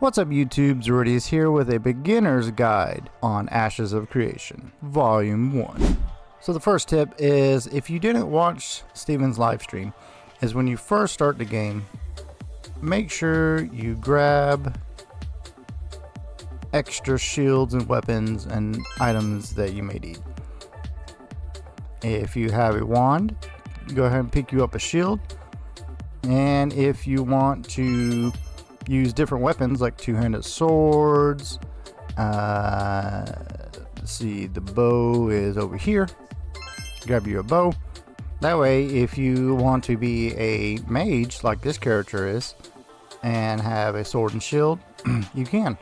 What's up YouTube, Zoridius here with a beginner's guide on Ashes of Creation, Volume 1. So the first tip is, if you didn't watch Steven's live stream, is when you first start the game, make sure you grab extra shields and weapons and items that you may need. If you have a wand, go ahead and pick you up a shield, and if you want to use different weapons like two-handed swords, let's see, the bow is over here. Grab you a bow. That way, if you want to be a mage like this character is and have a sword and shield, you can.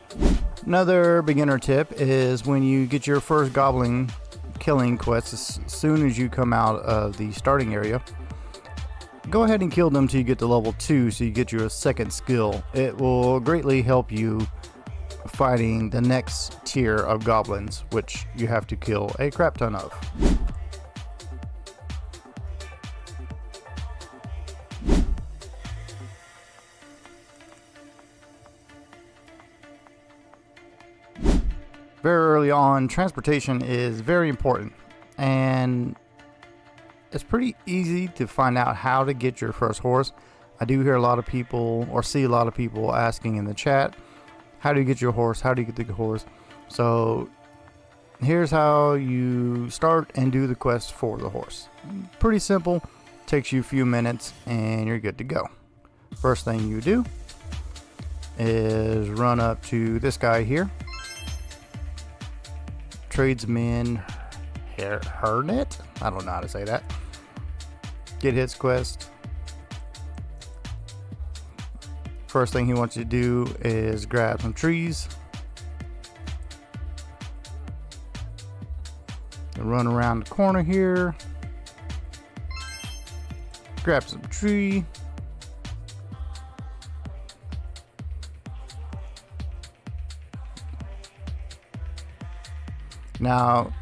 Another beginner tip is when you get your first goblin killing quest, as soon as you come out of the starting area, go ahead and kill them till you get to level 2 so you get your second skill. It will greatly help you fighting the next tier of goblins, which you have to kill a crap ton of. Very early on, transportation is very important, and it's pretty easy to find out how to get your first horse. I do hear a lot of people, or see a lot of people asking in the chat, how do you get your horse? How do you get the horse? So here's how you start and do the quest for the horse. Pretty simple, takes you a few minutes and you're good to go. First thing you do is run up to this guy here, Tradesman Hernet? I don't know how to say that. Get his quest. First thing he wants you to do is grab some trees and run around the corner here. Grab some tree. Now,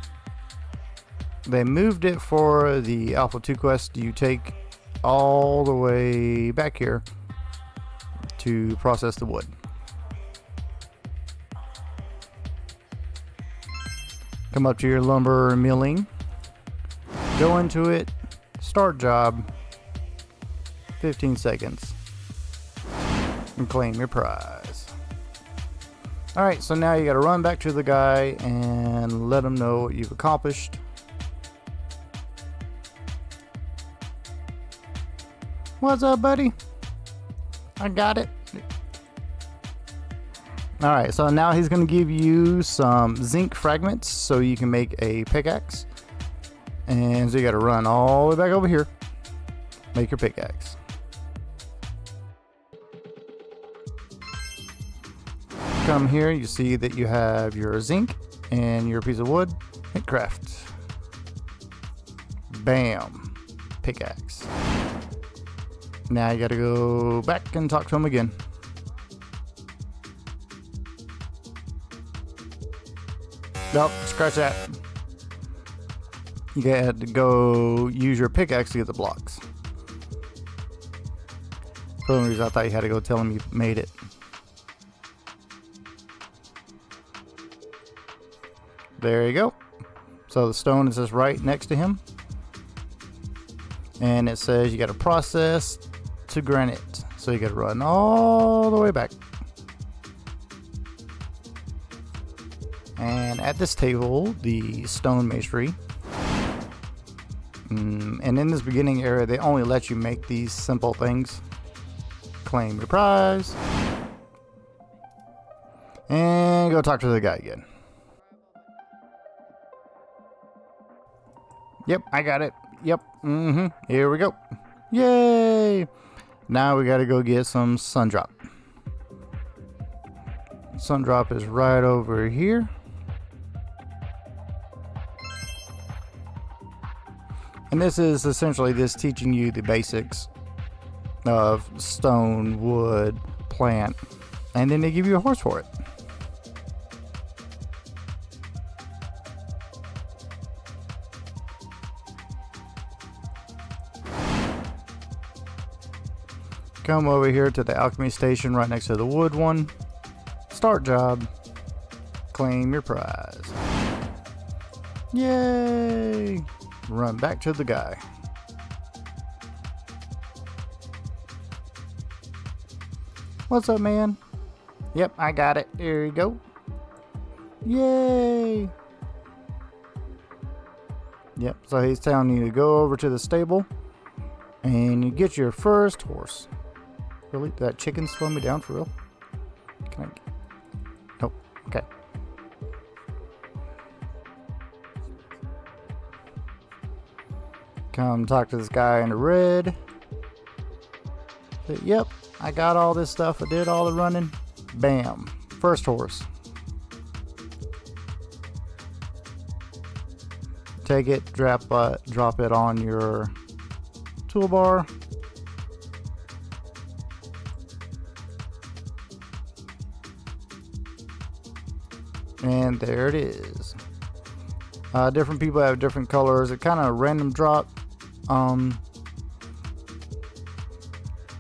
they moved it for the Alpha 2 quest. You take all the way back here to process the wood. Come up to your lumber milling, go into it, start job, 15 seconds, and claim your prize. Alright, so now you gotta run back to the guy and let him know what you've accomplished. What's up, buddy? I got it. Alright, so now he's going to give you some zinc fragments so you can make a pickaxe. And so you got to run all the way back over here, make your pickaxe. Come here, you see that you have your zinc and your piece of wood. Hit craft. Bam. Pickaxe. Now you gotta go back and talk to him again. Nope, scratch that. You got to go use your pickaxe to get the blocks. For some reason I thought you had to go tell him you made it. There you go. So the stone is just right next to him. And it says you got to process to granite. So you got to run all the way back. And at this table, the stone masonry. And in this beginning area, they only let you make these simple things. Claim your prize. And go talk to the guy again. Yep, I got it. Yep. Here we go. Yay! Now we gotta go get some Sundrop. Sundrop is right over here. And this is essentially this teaching you the basics of stone, wood, plant, and then they give you a horse for it. Come over here to the alchemy station right next to the wood one. start job. Claim your prize. Yay! Run back to the guy. What's up, man? Yep, I got it. There you go. Yay! Yep, so he's telling you to go over to the stable and you get your first horse. Really? Did that chicken slow me down for real? Can I? Nope. Okay. Come talk to this guy in the red. Say, yep, I got all this stuff. I did all the running. Bam. First horse. Take it, drop it on your toolbar. And there it is. Different people have different colors. It kind of random drop.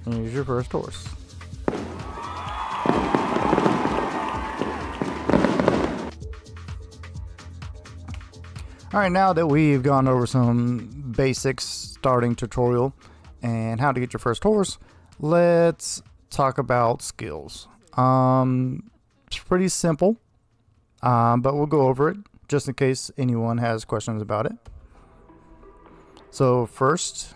Here's your first horse. Alright, now that we've gone over some basics starting tutorial and how to get your first horse, let's talk about skills. It's pretty simple, but we'll go over it just in case anyone has questions about it. So first,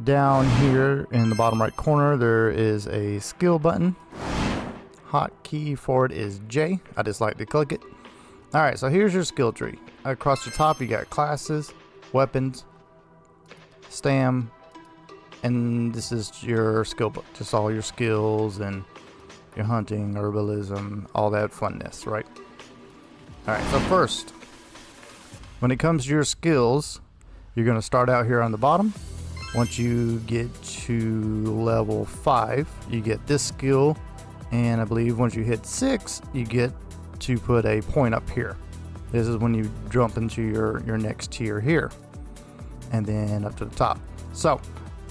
down here in the bottom right corner, there is a skill button. Hotkey for it is J. I just like to click it. Alright, so here's your skill tree. Across the top you got classes, weapons, stam, and this is your skill book. Just all your skills and your hunting, herbalism, all that funness, right? Alright, so first, when it comes to your skills, you're going to start out here on the bottom. Once you get to level 5, you get this skill, and I believe once you hit 6, you get to put a point up here. This is when you jump into your next tier here, and then up to the top. So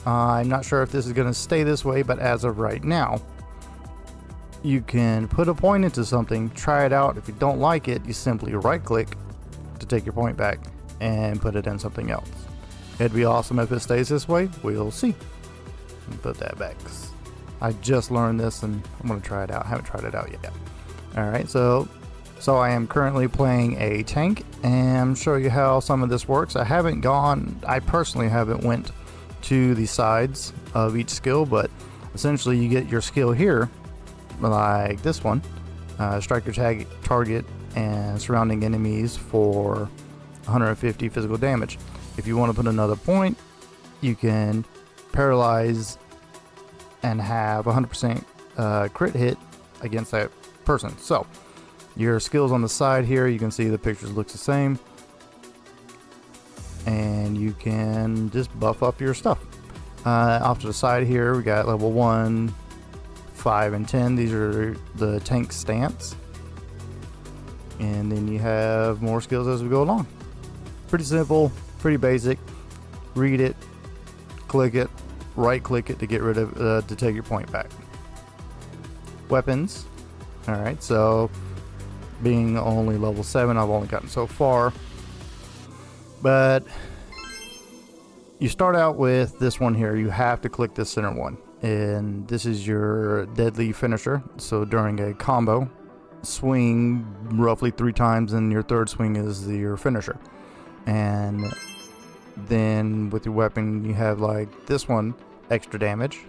I'm not sure if this is going to stay this way, but as of right now, you can put a point into something, try it out. If you don't like it, you simply right click to take your point back and put it in something else. It'd be awesome if it stays this way. We'll see. Put that back. I just learned this and I'm going to try it out. I haven't tried it out yet. Alright, so I am currently playing a tank, and show you how some of this works. I personally haven't went to the sides of each skill, but essentially you get your skill here, like this one. Strike your target and surrounding enemies for 150 physical damage. If you want to put another point, you can paralyze and have 100% crit hit against that person. So your skills on the side here, you can see the pictures looks the same, and you can just buff up your stuff. Off to the side here, we got level 1, 5, and 10. These are the tank stance, and then you have more skills as we go along. Pretty simple, pretty basic. Read it, click it, right click it to get rid of to take your point back. Weapons. Alright, so being only level 7, I've only gotten so far, but you start out with this one here. You have to click this center one, and this is your deadly finisher. So during a combo, swing roughly 3 times, and your third swing is your finisher. And then with your weapon, you have like this one, extra damage,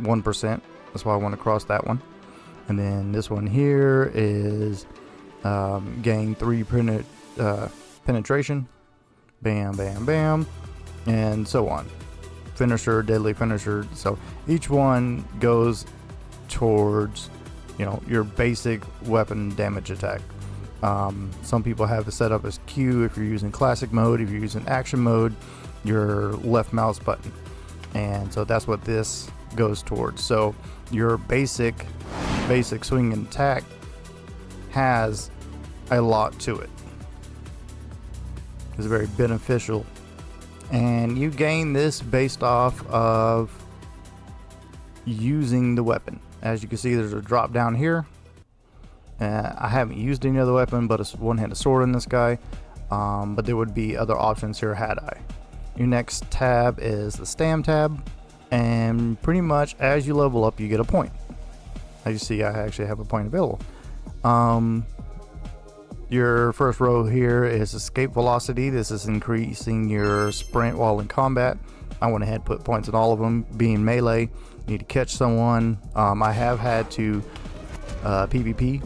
1%. That's why I want to cross that one. And then this one here is gain 3 penetration, bam, bam, bam, and so on. Finisher, deadly finisher. So each one goes towards, your basic weapon damage attack. Some people have it set up as Q if you're using classic mode. If you're using action mode, your left mouse button. And so that's what this goes towards. So your basic swing and attack has a lot to it. It's very beneficial, and you gain this based off of using the weapon. As you can see, there's a drop down here. I haven't used any other weapon but a one-handed sword in this guy, but there would be other options here had I. Your next tab is the stam tab, and pretty much as you level up you get a point. As you see, I actually have a point available. Your first row here is escape velocity. This is increasing your sprint while in combat. I went ahead and put points in all of them. Being melee, you need to catch someone. I have had to PvP,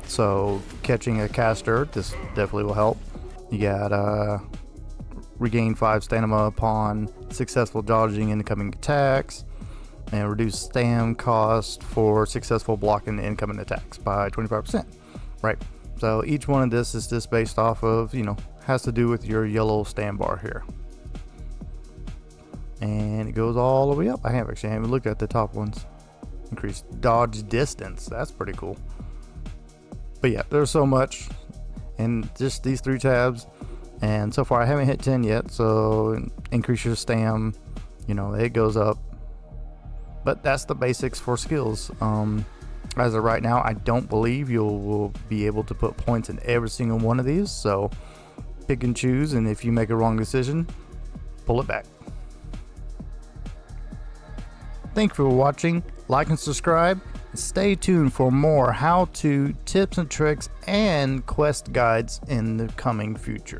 so catching a caster, this definitely will help. You got regain 5 stamina upon successful dodging incoming attacks, and reduce stam cost for successful blocking incoming attacks by 25%. Right, so each one of this is just based off of, has to do with your yellow stam bar here. And it goes all the way up. I haven't looked at the top ones. Increase dodge distance, that's pretty cool. But yeah, there's so much, and just these 3 tabs, and so far I haven't hit 10 yet, so increase your stam, it goes up. But that's the basics for skills. As of right now, I don't believe will be able to put points in every single one of these, so pick and choose, and if you make a wrong decision, pull it back. Thank you for watching. Like and subscribe. Stay tuned for more how-to tips and tricks and quest guides in the coming future.